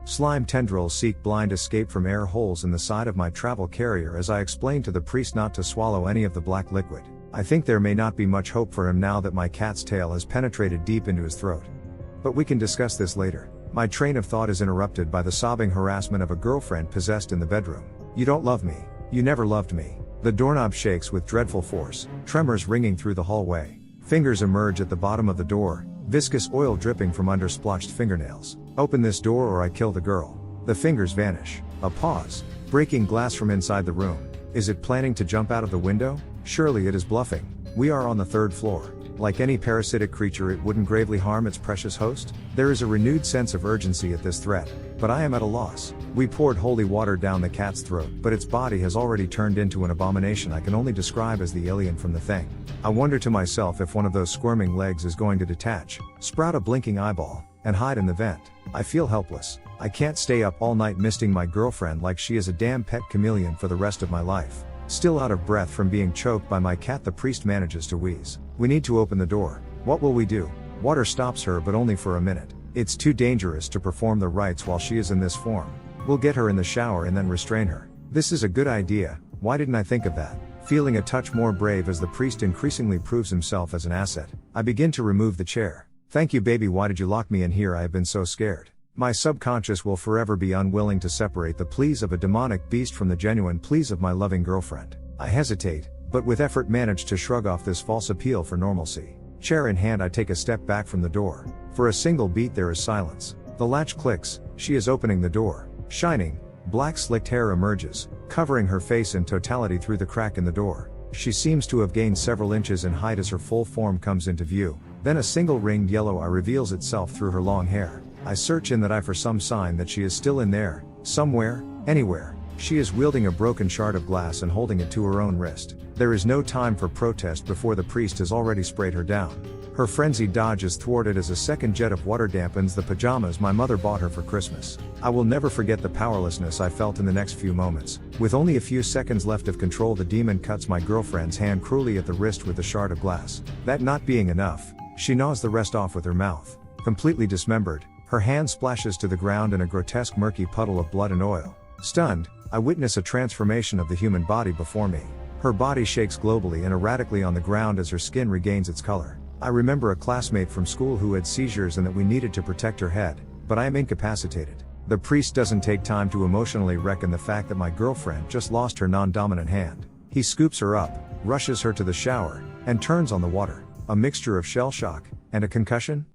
Slime tendrils seek blind escape from air holes in the side of my travel carrier as I explain to the priest not to swallow any of the black liquid. I think there may not be much hope for him now that my cat's tail has penetrated deep into his throat. But we can discuss this later. My train of thought is interrupted by the sobbing harassment of a girlfriend possessed in the bedroom. You don't love me. You never loved me. The doorknob shakes with dreadful force, tremors ringing through the hallway. Fingers emerge at the bottom of the door, viscous oil dripping from under splotched fingernails. Open this door or I kill the girl. The fingers vanish. A pause. Breaking glass from inside the room. Is it planning to jump out of the window? Surely it is bluffing. We are on the 3rd floor. Like any parasitic creature, it wouldn't gravely harm its precious host? There is a renewed sense of urgency at this threat, but I am at a loss. We poured holy water down the cat's throat, but its body has already turned into an abomination I can only describe as the alien from the Thing. I wonder to myself if one of those squirming legs is going to detach, sprout a blinking eyeball, and hide in the vent. I feel helpless. I can't stay up all night misting my girlfriend like she is a damn pet chameleon for the rest of my life. Still out of breath from being choked by my cat, the priest manages to wheeze. We need to open the door. What will we do? Water stops her, but only for a minute. It's too dangerous to perform the rites while she is in this form. We'll get her in the shower and then restrain her. This is a good idea. Why didn't I think of that? Feeling a touch more brave as the priest increasingly proves himself as an asset, I begin to remove the chair. Thank you, baby. Why did you lock me in here? I have been so scared. My subconscious will forever be unwilling to separate the pleas of a demonic beast from the genuine pleas of my loving girlfriend. I hesitate, but with effort manage to shrug off this false appeal for normalcy. Chair in hand, I take a step back from the door. For a single beat there is silence. The latch clicks. She is opening the door. Shining, black slicked hair emerges, covering her face in totality through the crack in the door. She seems to have gained several inches in height as her full form comes into view. Then a single ringed yellow eye reveals itself through her long hair. I search in that eye for some sign that she is still in there, somewhere, anywhere. She is wielding a broken shard of glass and holding it to her own wrist. There is no time for protest before the priest has already sprayed her down. Her frenzied dodge is thwarted as a second jet of water dampens the pajamas my mother bought her for Christmas. I will never forget the powerlessness I felt in the next few moments. With only a few seconds left of control, the demon cuts my girlfriend's hand cruelly at the wrist with the shard of glass. That not being enough, she gnaws the rest off with her mouth. Completely dismembered, her hand splashes to the ground in a grotesque murky puddle of blood and oil. Stunned, I witness a transformation of the human body before me. Her body shakes globally and erratically on the ground as her skin regains its color. I remember a classmate from school who had seizures and that we needed to protect her head, but I am incapacitated. The priest doesn't take time to emotionally reckon the fact that my girlfriend just lost her non-dominant hand. He scoops her up, rushes her to the shower, and turns on the water. A mixture of shell shock and a concussion?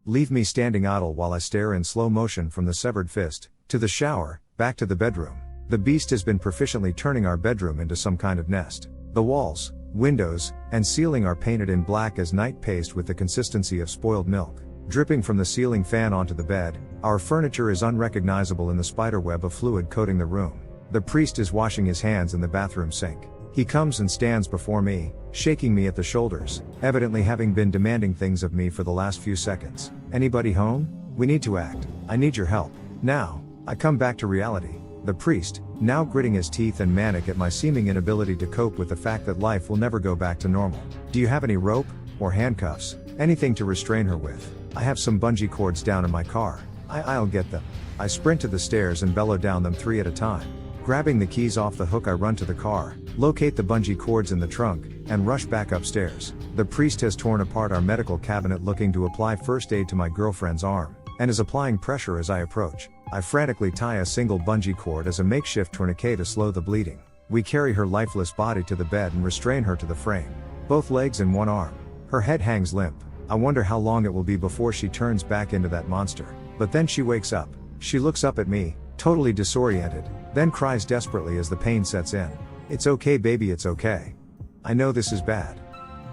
Leave me standing idle while I stare in slow motion from the severed fist, to the shower, back to the bedroom. The beast has been proficiently turning our bedroom into some kind of nest. The walls, windows, and ceiling are painted in black as night paste with the consistency of spoiled milk. Dripping from the ceiling fan onto the bed, our furniture is unrecognizable in the spiderweb of fluid coating the room. The priest is washing his hands in the bathroom sink. He comes and stands before me, shaking me at the shoulders, evidently having been demanding things of me for the last few seconds. Anybody home? We need to act. I need your help. Now. I come back to reality. The priest, now gritting his teeth and manic at my seeming inability to cope with the fact that life will never go back to normal. Do you have any rope, or handcuffs, anything to restrain her with? I have some bungee cords down in my car. I'll get them. I sprint to the stairs and bellow down them 3 at a time. Grabbing the keys off the hook, I run to the car, locate the bungee cords in the trunk, and rush back upstairs. The priest has torn apart our medical cabinet looking to apply first aid to my girlfriend's arm, and is applying pressure as I approach. I frantically tie a single bungee cord as a makeshift tourniquet to slow the bleeding. We carry her lifeless body to the bed and restrain her to the frame. Both legs and one arm. Her head hangs limp. I wonder how long it will be before she turns back into that monster. But then she wakes up. She looks up at me, totally disoriented, then cries desperately as the pain sets in. It's okay, baby, it's okay. I know this is bad.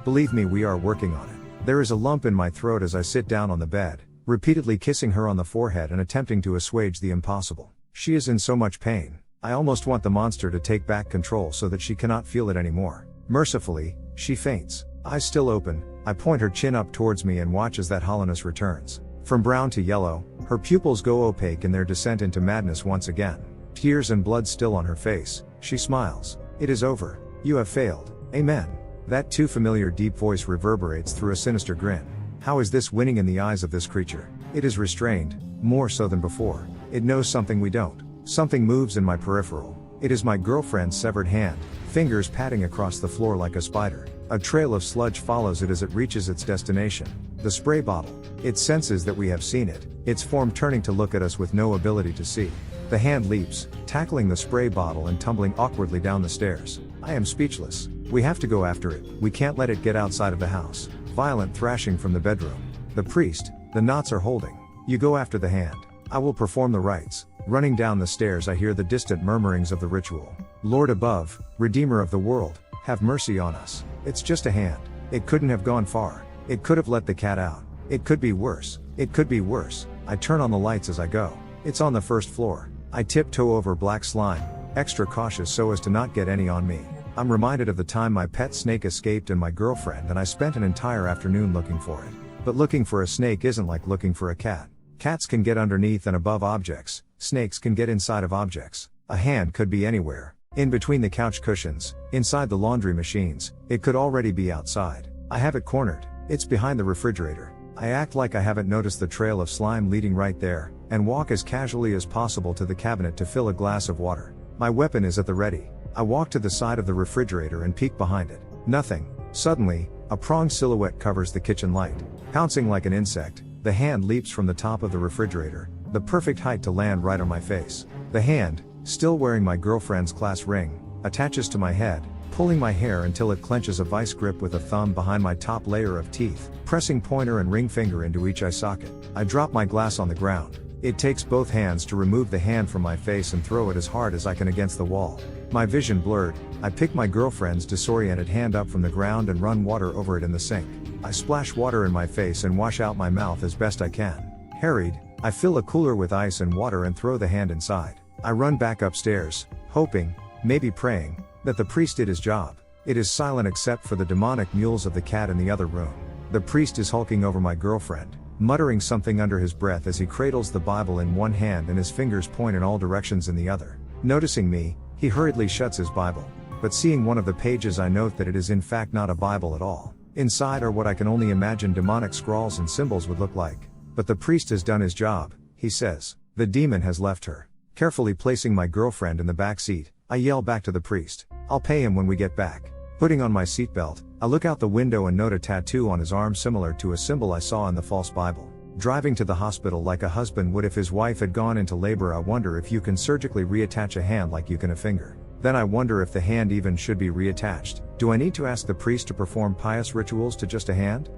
Believe me, we are working on it. There is a lump in my throat as I sit down on the bed, repeatedly kissing her on the forehead and attempting to assuage the impossible. She is in so much pain. I almost want the monster to take back control so that she cannot feel it anymore. Mercifully, she faints. Eyes still open, I point her chin up towards me and watch as that hollowness returns. From brown to yellow, her pupils go opaque in their descent into madness once again. Tears and blood still on her face, she smiles. It is over. You have failed. Amen. That too familiar deep voice reverberates through a sinister grin. How is this winning in the eyes of this creature? It is restrained, more so than before. It knows something we don't. Something moves in my peripheral. It is my girlfriend's severed hand, fingers patting across the floor like a spider. A trail of sludge follows it as it reaches its destination. The spray bottle. It senses that we have seen it, its form turning to look at us with no ability to see. The hand leaps, tackling the spray bottle and tumbling awkwardly down the stairs. I am speechless. We have to go after it. We can't let it get outside of the house. Violent thrashing from the bedroom. The priest. The knots are holding. You go after the hand. I will perform the rites. Running down the stairs, I hear the distant murmurings of the ritual. Lord above, Redeemer of the world, have mercy on us. It's just a hand. It couldn't have gone far. It could have let the cat out. It could be worse. It could be worse. I turn on the lights as I go. It's on the first floor. I tiptoe over black slime, extra cautious so as to not get any on me. I'm reminded of the time my pet snake escaped and my girlfriend and I spent an entire afternoon looking for it. But looking for a snake isn't like looking for a cat. Cats can get underneath and above objects. Snakes can get inside of objects. A hand could be anywhere. In between the couch cushions, inside the laundry machines, it could already be outside. I have it cornered. It's behind the refrigerator. I act like I haven't noticed the trail of slime leading right there, and walk as casually as possible to the cabinet to fill a glass of water. My weapon is at the ready. I walk to the side of the refrigerator and peek behind it. Nothing. Suddenly, a pronged silhouette covers the kitchen light. Pouncing like an insect, the hand leaps from the top of the refrigerator, the perfect height to land right on my face. The hand, still wearing my girlfriend's class ring, attaches to my head, pulling my hair until it clenches a vice grip with a thumb behind my top layer of teeth, pressing pointer and ring finger into each eye socket. I drop my glass on the ground. It takes both hands to remove the hand from my face and throw it as hard as I can against the wall. My vision blurred, I pick my girlfriend's disoriented hand up from the ground and run water over it in the sink. I splash water in my face and wash out my mouth as best I can. Harried, I fill a cooler with ice and water and throw the hand inside. I run back upstairs, hoping, maybe praying, that the priest did his job. It is silent except for the demonic mewls of the cat in the other room. The priest is hulking over my girlfriend, muttering something under his breath as he cradles the Bible in one hand and his fingers point in all directions in the other. Noticing me, he hurriedly shuts his Bible. But seeing one of the pages, I note that it is in fact not a Bible at all. Inside are what I can only imagine demonic scrawls and symbols would look like. But the priest has done his job, he says. The demon has left her. Carefully placing my girlfriend in the back seat, I yell back to the priest, "I'll pay him when we get back." Putting on my seatbelt, I look out the window and note a tattoo on his arm similar to a symbol I saw in the false Bible. Driving to the hospital like a husband would if his wife had gone into labor. I wonder if you can surgically reattach a hand like you can a finger. Then I wonder if the hand even should be reattached. Do I need to ask the priest to perform pious rituals to just a hand?